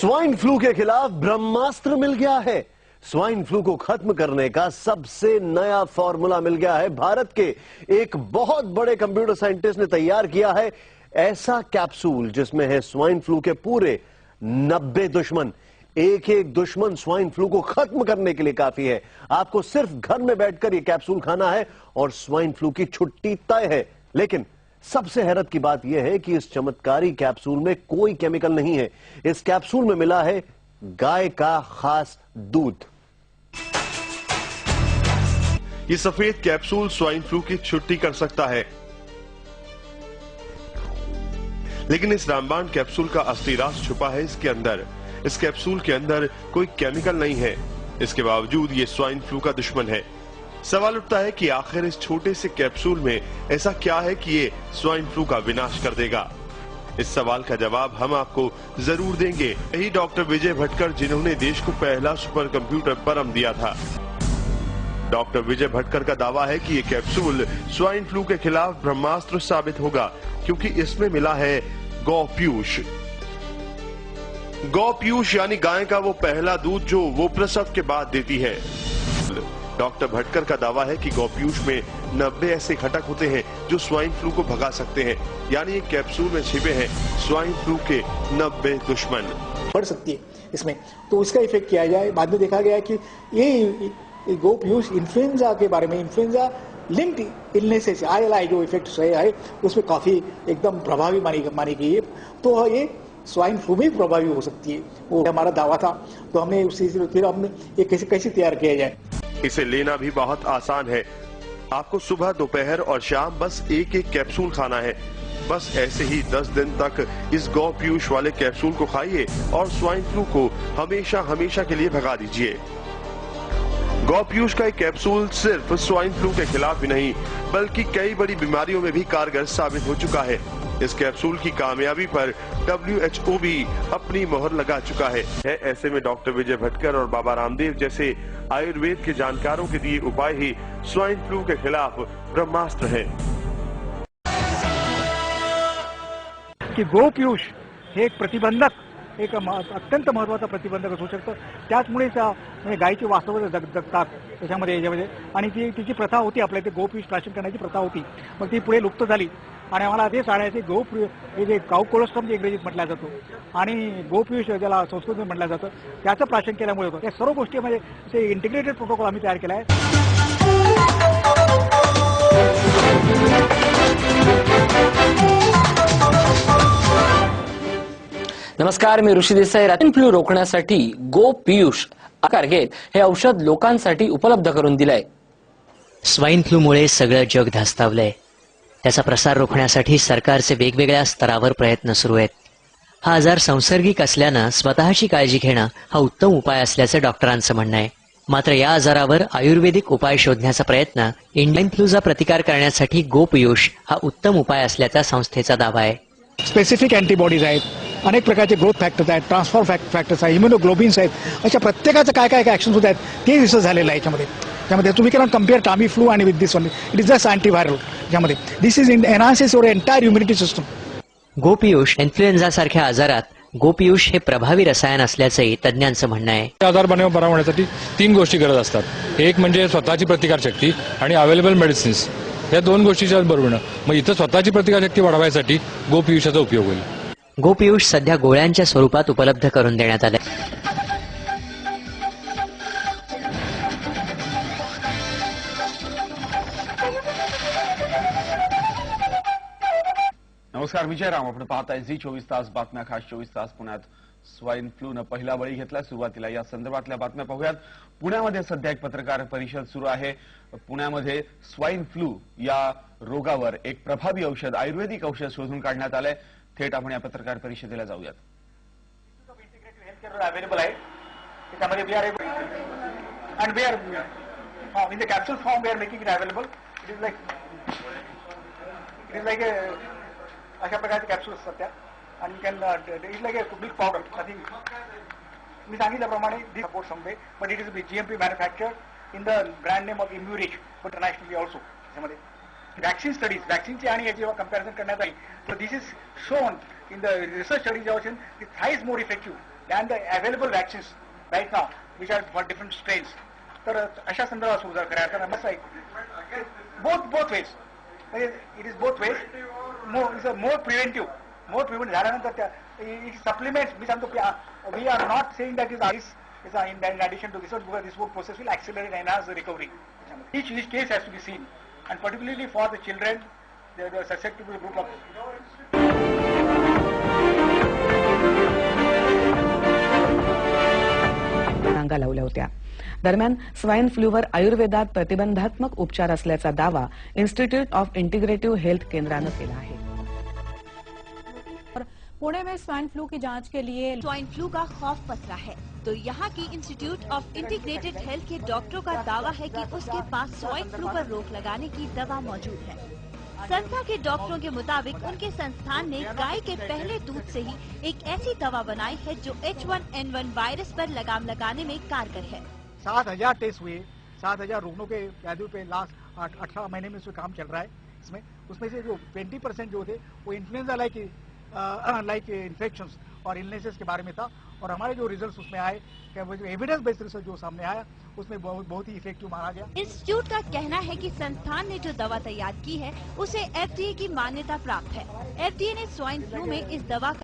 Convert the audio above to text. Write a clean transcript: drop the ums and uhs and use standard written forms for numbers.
Swine flu के खिलाफ ब्रह्मास्त्र मिल गया है। स्वाइन फ्लू को खत्म करने का सबसे नया फॉर्मूला मिल गया है। भारत के एक बहुत बड़े कंप्यूटर साइंटिस्ट ने तैयार किया है ऐसा कैप्सूल जिसमें है स्वाइन फ्लू के पूरे 90 दुश्मन। एक एक दुश्मन स्वाइन फ्लू को खत्म करने के लिए काफी है। आपको सिर्फ घर में बैठकर यह कैप्सूल खाना है और स्वाइन फ्लू की छुट्टी तय है। लेकिन सबसे हैरत की बात यह है कि इस चमत्कारी कैप्सूल में कोई केमिकल नहीं है। इस कैप्सूल में मिला है गाय का खास दूध। ये सफेद कैप्सूल स्वाइन फ्लू की छुट्टी कर सकता है, लेकिन इस रामबाण कैप्सूल का असली राज छुपा है इसके अंदर। इस कैप्सूल के अंदर कोई केमिकल नहीं है, इसके बावजूद ये स्वाइन फ्लू का दुश्मन है। सवाल उठता है कि आखिर इस छोटे से कैप्सूल में ऐसा क्या है कि ये स्वाइन फ्लू का विनाश कर देगा। इस सवाल का जवाब हम आपको जरूर देंगे। यही डॉक्टर विजय भटकर जिन्होंने देश को पहला सुपर कंप्यूटर परम दिया था। डॉक्टर विजय भटकर का दावा है कि ये कैप्सूल स्वाइन फ्लू के खिलाफ ब्रह्मास्त्र साबित होगा, क्योंकि इसमें मिला है गौपीयूष। गौपीयूष यानी गाय का वो पहला दूध जो वो प्रसव के बाद देती है। डॉक्टर भटकर का दावा है कि गौपीयूष में 90 ऐसे घटक होते हैं जो स्वाइन फ्लू को भगा सकते हैं, यानी एक कैप्सूल में छिपे हैं स्वाइन फ्लू के 90 दुश्मन। बढ़ सकती है इसमें, तो इसका इफेक्ट किया जाए। बाद में देखा गया कि ये गौपीयूष इन्फ्लुएंजा के बारे में, इन्फ्लुएंजा लिंक्ड इलनेसेस ILI जो इफेक्ट है उसमें काफी एकदम प्रभावी मानी गई है। तो ये स्वाइन फ्लू में प्रभावी हो सकती है, वो हमारा दावा था। तो हमने उसी फिर हमने ये कैसे तैयार किया जाए। इसे लेना भी बहुत आसान है। आपको सुबह, दोपहर और शाम बस एक एक कैप्सूल खाना है। बस ऐसे ही 10 दिन तक इस गौपीयूष वाले कैप्सूल को खाइए और स्वाइन फ्लू को हमेशा हमेशा के लिए भगा दीजिए। गौपीयूष का एक कैप्सूल सिर्फ स्वाइन फ्लू के खिलाफ ही नहीं बल्कि कई बड़ी बीमारियों में भी कारगर साबित हो चुका है। इस कैप्सूल की कामयाबी पर WHO भी अपनी मोहर लगा चुका है। ऐसे में डॉक्टर विजय भटकर और बाबा रामदेव जैसे आयुर्वेद के जानकारों के दिए उपाय ही स्वाइन फ्लू के खिलाफ ब्रह्मास्त्र है। की गौपीयूष हे एक प्रतिबंधक, एक अत्यंत महत्वाचा प्रतिबंधक असू शकतं। त्याचमुळे म्हणजे गायीची वास्तव जगतात त्याच्यामध्ये आणि तिची प्रथा होती, आपल्या इथे गौपीयूष प्राशन करण्याची प्रथा होती, मग ती पुढे लुप्त झाली। आणि आम्हाला ते सांगायचे हे जे काऊ कोलोस्ट्रम जे इंग्रजीत म्हटलं जातो आणि गौपीयूष ज्याला संस्कृतमध्ये म्हटलं जातं त्याचं प्राशन केल्यामुळे होतं। या सर्व गोष्टीमध्ये असे इंटिग्रेटेड प्रोटोकॉल आम्ही तयार केला आहे। नमस्कार, मी ऋषी देसाई। स्वाइन फ्लू रोखण्यासाठी गौपीयूष आकार घेत हे औषध लोकांसाठी उपलब्ध करून दिलंय। स्वाइन फ्लूमुळे सगळं जग धास्तावलंय। त्याचा प्रसार रोखण्यासाठी सरकारचे वेगवेगळ्या स्तरावर प्रयत्न सुरू आहेत। हा आजार संसर्गिक असल्यानं स्वतःची काळजी घेणं हा उत्तम उपाय असल्याचं डॉक्टरांचं म्हणणं आहे। मात्र या आजारावर आयुर्वेदिक उपाय शोधण्याचा प्रयत्न स्वाइन फ्लूचा प्रतिकार करण्यासाठी गौपीयूष हा उत्तम उपाय असल्याचा संस्थेचा दावा आहे। स्पेसिफिक अँटीबॉडीज आहेत, अनेक प्रकारचे ग्रोथ फॅक्टर्स आहेत, ट्रान्सफर फॅक्टर्स आहेत, इम्युनोग्लोबिन्स आहेत। अशा प्रत्येकाचं काय ऍक्शन्स होत आहेत ते रिसर्च झालेलं आहे याच्यामध्ये। त्यामध्ये तुम्ही कॅनॉट कम्पेअर टामी फ्लू आणि with this one, it is just antiviral. यामध्ये this is enhances your entire immunity system. Gaupiyush influenza सारख्या आजारात गौपीयूष हे प्रभावी रसायन असल्याचंही तज्ज्ञांचं म्हणणं आहे। आजार बरा होण्यासाठी 3 गोष्टी गरज असतात। एक म्हणजे स्वतःची प्रतिकारशक्ती आणि अवेलेबल मेडिसिन्स, या 2 गोष्टीच्या बरोबर मग इथं स्वतःची प्रतिकारशक्ती वाढवायसाठी गौपीयूषाचा उपयोग होईल। गौपीयूष सध्या गोळ्यांच्या स्वरूपात उपलब्ध करून देण्यात आले। नमस्कार, मी जयराम। आपण पाहताय झी 24 तास बातम्या, खास 24 तास। पुण्यात स्वाइन फ्लूनं पहिला बळी घेतला। सुरुवातीला या संदर्भातल्या बातम्या पाहूयात। पुण्यामध्ये सध्या एक पत्रकार परिषद सुरू आहे। पुण्यामध्ये स्वाइन फ्लू या रोगावर एक प्रभावी औषध, आयुर्वेदिक औषध शोधून काढण्यात आलंय। थेट आपण या पत्रकार परिषदेला जाऊयात। अवेलेबल आहे त्याच्यामध्ये we are and we are in the capsule form we are making it available. It is like अशा प्रकारचे कॅप्सूल असतात त्या, आणि can it like a milk powder. Nothing मी सांगितल्याप्रमाणे this support someway, but it is GMP manufactured in the brand name of Immurich, but internationally also. त्याच्यामध्ये vaccine studies, वॅक्सिनची आणि याची जेव्हा कंपॅरिझन करण्यात आली, तर this is shown in the research studies, the thrice more effective than the available vaccines right now, which are for different strains. तर अशा संदर्भात सुरू जर करायचं तर मस्त आहे both ways. It is both ways. More preventive झाल्यानंतर त्या supplements मी सांगतो we are not saying that is in addition to this, because this process will accelerate and enhance the recovery. Each case has to be seen, and particularly for the children, they are susceptible group of. Nanga लावल्या होत्या. दरम्यान swine फ्लूवर आयुर्वेदात प्रतिबंधात्मक उपचार असल्याचा दावा institute of integrative health केंद्रानं केला आहे. पुणे में स्वाइन फ्लू की जांच के लिए स्वाइन फ्लू का खौफ पसरा है, तो यहाँ की इंस्टीट्यूट ऑफ इंटीग्रेटेड हेल्थ के डॉक्टरों का दावा है कि उसके पास स्वाइन फ्लू पर रोक लगाने की दवा मौजूद है. संस्था के डॉक्टरों के मुताबिक उनके संस्थान ने गाय के पहले दूध से ही एक ऐसी दवा बनाई है जो H1N1 वायरस पर लगाम लगाने में कारगर है. 7,000 टेस्ट हुए, 7,000 रोगियों के व्याधियों पे लास्ट 18 महीने में उसमें काम चल रहा है. उसमें से जो 20% जो थे वो इन्फ्लुएंजा लाइक इन्फेक्शंस और इलनेसेस के बारे में था, और हमारे जो रिजल्ट्स उसमें आए, वो जो एविडेंस बेस्ड रिसर्च जो सामने आया उसमें बहुत ही इफेक्टिव माना गया. इंस्टीट्यूट का कहना है कि संस्थान ने जो दवा तैयार की है उसे FDA की मान्यता प्राप्त है. FDA ने स्वाइन फ्लू में इस दवा का